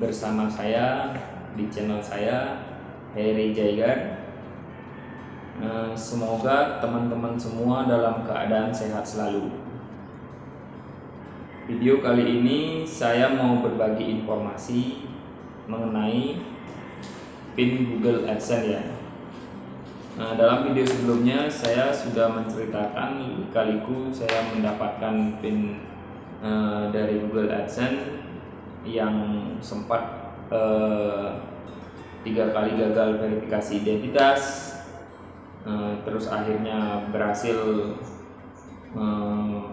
bersama saya di channel saya, Heri Jaigan. Semoga teman-teman semua dalam keadaan sehat selalu. Video kali ini saya mau berbagi informasi mengenai PIN Google AdSense ya. Dalam video sebelumnya saya sudah menceritakan lika-liku saya mendapatkan PIN dari Google AdSense yang sempat 3 kali gagal verifikasi identitas, terus akhirnya berhasil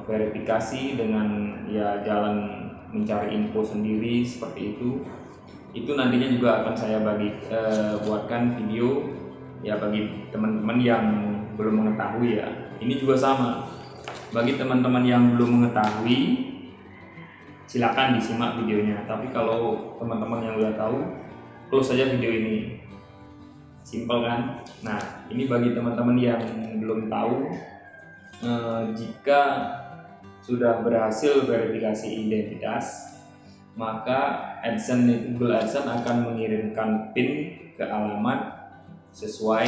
verifikasi dengan ya jalan mencari info sendiri seperti itu. Itu nantinya juga akan saya buatkan video ya bagi teman-teman yang belum mengetahui ya. Ini juga sama bagi teman-teman yang belum mengetahui, silakan disimak videonya. Tapi kalau teman-teman yang udah tahu, close saja video ini. Simpel kan? Nah, ini bagi teman-teman yang belum tahu, jika sudah berhasil verifikasi identitas, maka Google AdSense akan mengirimkan PIN ke alamat sesuai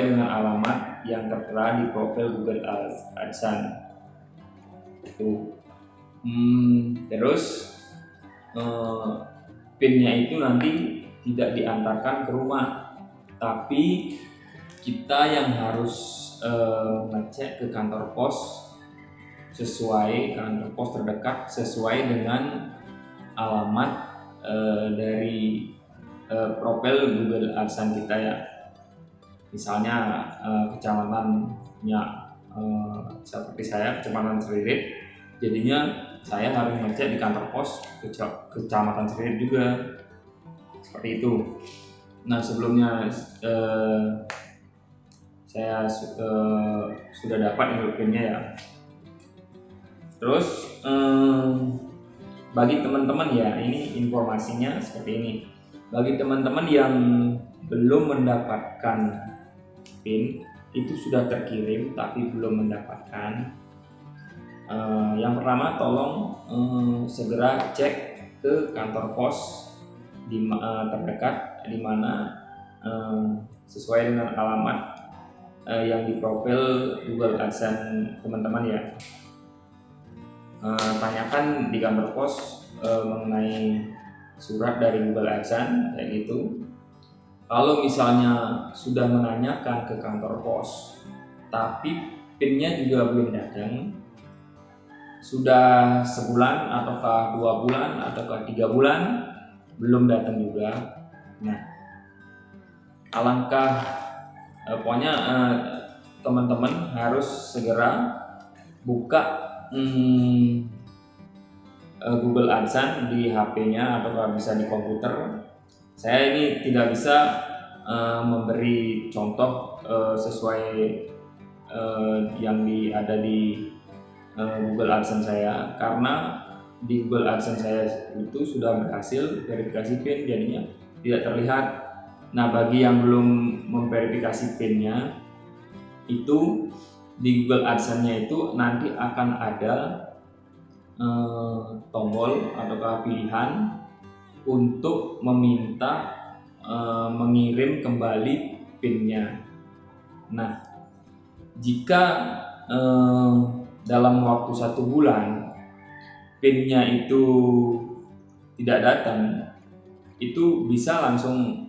dengan alamat yang tertera di profil Google AdSense. Terus PIN-nya itu nanti tidak diantarkan ke rumah, tapi kita yang harus ngecek ke kantor pos terdekat sesuai dengan alamat dari profil Google AdSense kita ya. Misalnya kecamatannya seperti saya, Kecamatan Seririt, jadinya saya harus ngecek di kantor pos Kecamatan Seririt juga, seperti itu. Nah, sebelumnya saya sudah dapat PIN-nya ya. Terus bagi teman-teman ya, ini informasinya seperti ini. Bagi teman-teman yang belum mendapatkan PIN, itu sudah terkirim tapi belum mendapatkan, yang pertama tolong segera cek ke kantor pos terdekat di mana sesuai dengan alamat yang di profil Google AdSense teman-teman ya. Tanyakan di kantor pos mengenai surat dari Google AdSense kayak gitu. Kalau misalnya sudah menanyakan ke kantor pos tapi PIN-nya juga belum datang, sudah sebulan ataukah 2 bulan ataukah 3 bulan belum datang juga, nah alangkah pokoknya teman-teman harus segera buka Google AdSense di HP-nya atau bisa di komputer. Saya ini tidak bisa memberi contoh sesuai yang ada di Google AdSense saya, karena di Google AdSense saya itu sudah berhasil verifikasi PIN, jadinya tidak terlihat. Nah, bagi yang belum memverifikasi PIN-nya, itu di Google AdSense-nya itu nanti akan ada tombol atau pilihan untuk meminta mengirim kembali PIN-nya. Nah, jika dalam waktu 1 bulan PIN-nya itu tidak datang, itu bisa langsung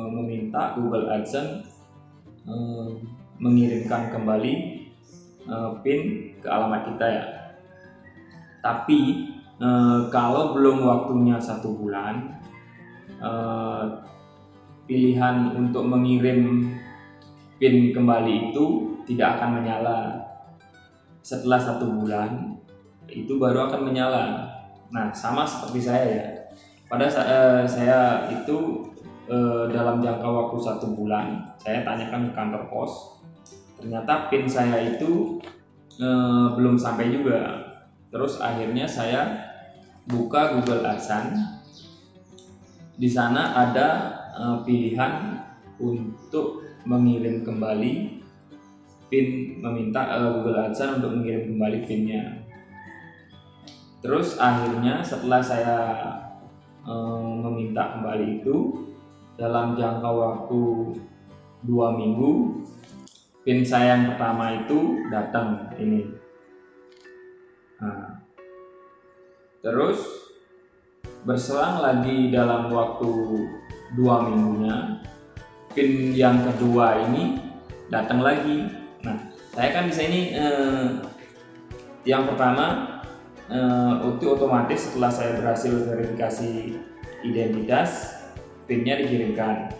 meminta Google AdSense mengirimkan kembali PIN ke alamat kita ya. Tapi kalau belum waktunya 1 bulan, pilihan untuk mengirim PIN kembali itu tidak akan menyala. Setelah 1 bulan itu baru akan menyala. Nah, sama seperti saya ya. Pada saya itu dalam jangka waktu 1 bulan saya tanyakan ke kantor pos, ternyata PIN saya itu belum sampai juga. Terus akhirnya saya buka Google AdSense. Di sana ada pilihan untuk mengirim kembali PIN, meminta Google AdSense untuk mengirim kembali PIN-nya. Terus akhirnya setelah saya minta kembali itu dalam jangka waktu 2 minggu PIN saya yang pertama itu datang ini. Nah, terus berselang lagi dalam waktu 2 minggunya PIN yang kedua ini datang lagi. Nah, saya kan bisa ini yang pertama itu otomatis setelah saya berhasil verifikasi identitas, PIN-nya dikirimkan.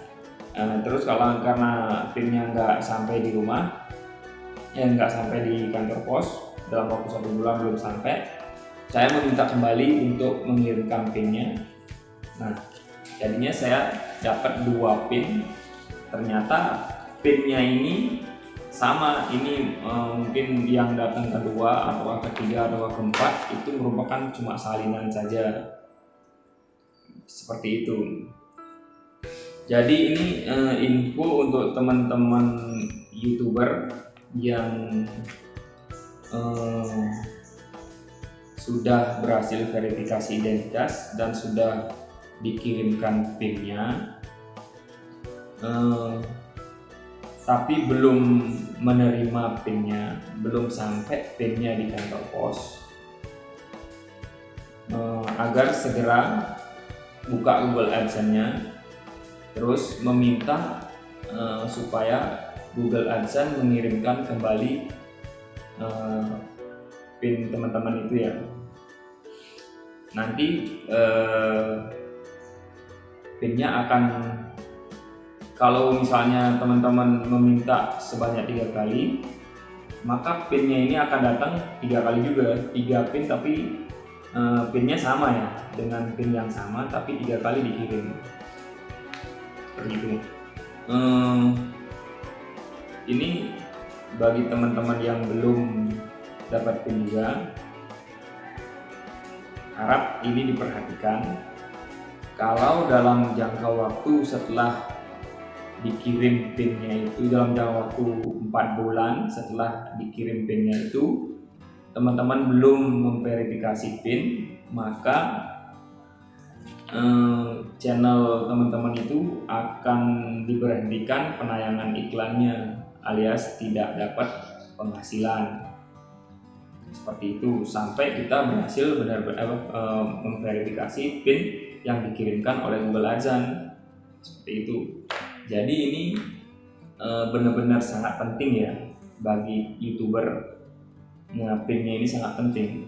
Terus karena PIN-nya nggak sampai di rumah, nggak sampai di kantor pos dalam waktu 1 bulan belum sampai, saya meminta kembali untuk mengirimkan PIN-nya. Nah, jadinya saya dapat 2 PIN. Ternyata PIN-nya ini sama, ini mungkin yang datang kedua atau ketiga atau keempat itu merupakan cuma salinan saja, seperti itu. Jadi ini info untuk teman-teman YouTuber yang sudah berhasil verifikasi identitas dan sudah dikirimkan PIN-nya, tapi belum menerima PIN-nya, belum sampai PIN-nya di kantor pos, agar segera buka Google AdSense-nya, terus meminta supaya Google AdSense mengirimkan kembali PIN teman-teman itu ya. Nanti PIN-nya akan, kalau misalnya teman-teman meminta sebanyak 3 kali, maka PIN-nya ini akan datang 3 kali juga, 3 PIN tapi PIN-nya sama ya, dengan PIN yang sama tapi 3 kali dikirim. Seperti itu. Ini bagi teman-teman yang belum dapat PIN juga, harap ini diperhatikan. Kalau dalam jangka waktu setelah dikirim PIN-nya itu, dalam jangka waktu 4 bulan setelah dikirim PIN-nya itu, teman-teman belum memverifikasi PIN, maka channel teman-teman itu akan diberhentikan penayangan iklannya, alias tidak dapat penghasilan. Seperti itu, sampai kita berhasil benar-benar memverifikasi PIN yang dikirimkan oleh Google AdSense. Seperti itu. Jadi ini benar-benar sangat penting ya bagi YouTuber. PIN-nya ini sangat penting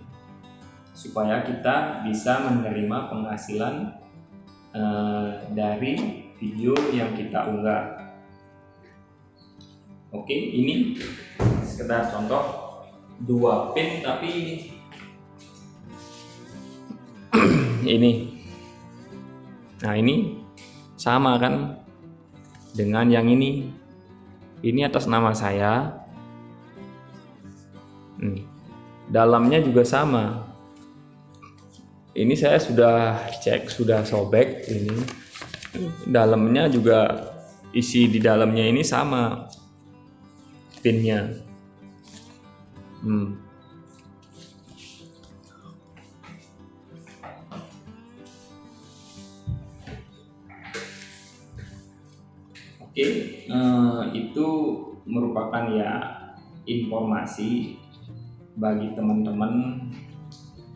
supaya kita bisa menerima penghasilan dari video yang kita unggah. Oke, ini sekedar contoh 2 PIN tapi ini. Nah, ini sama kan dengan yang ini. Ini atas nama saya. Dalamnya juga sama. Ini saya sudah cek, sudah sobek ini. Dalamnya juga, isi di dalamnya ini sama PIN-nya. Oke, itu merupakan ya informasi bagi teman-teman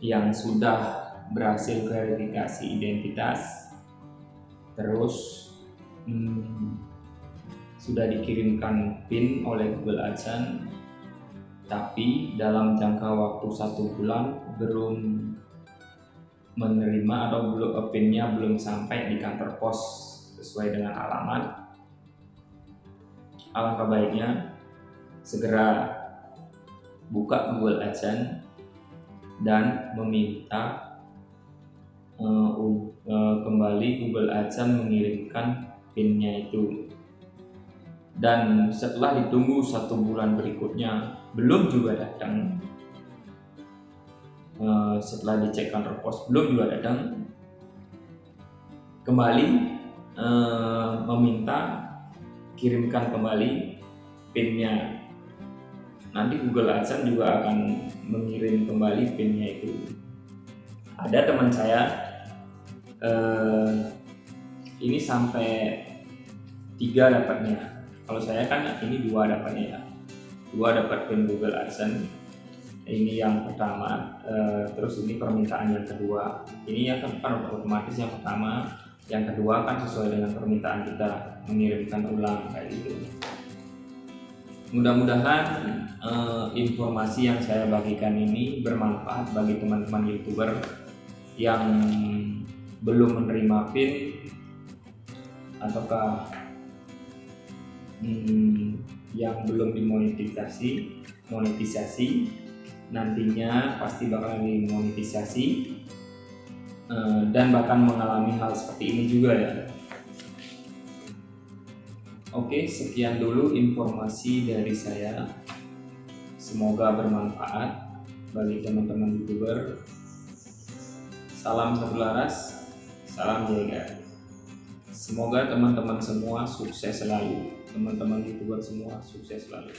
yang sudah berhasil verifikasi identitas, terus sudah dikirimkan PIN oleh Google AdSense, tapi dalam jangka waktu 1 bulan belum menerima atau PIN-nya belum sampai di kantor pos sesuai dengan alamat. Alangkah baiknya segera buka Google AdSense dan meminta kembali Google AdSense mengirimkan PIN-nya itu. Dan setelah ditunggu 1 bulan berikutnya belum juga datang, setelah dicek kantor pos belum juga datang, kembali meminta kirimkan kembali PIN-nya. Nanti Google AdSense juga akan mengirim kembali PIN-nya itu. Ada teman saya ini sampai 3 dapatnya. Kalau saya kan ini 2 dapatnya ya. 2 dapat pin Google AdSense. Ini yang pertama, terus ini permintaan yang kedua. Ini yang kan otomatis yang pertama, yang kedua kan sesuai dengan permintaan kita, mengirimkan ulang kayak gitu. Mudah-mudahan informasi yang saya bagikan ini bermanfaat bagi teman-teman YouTuber yang belum menerima PIN ataukah yang belum dimonetisasi, nantinya pasti bakal dimonetisasi dan bahkan mengalami hal seperti ini juga ya. Oke, sekian dulu informasi dari saya. Semoga bermanfaat bagi teman-teman YouTuber. Salam satu laras, salam jaga. Semoga teman-teman semua sukses selalu. Teman-teman YouTuber semua sukses selalu.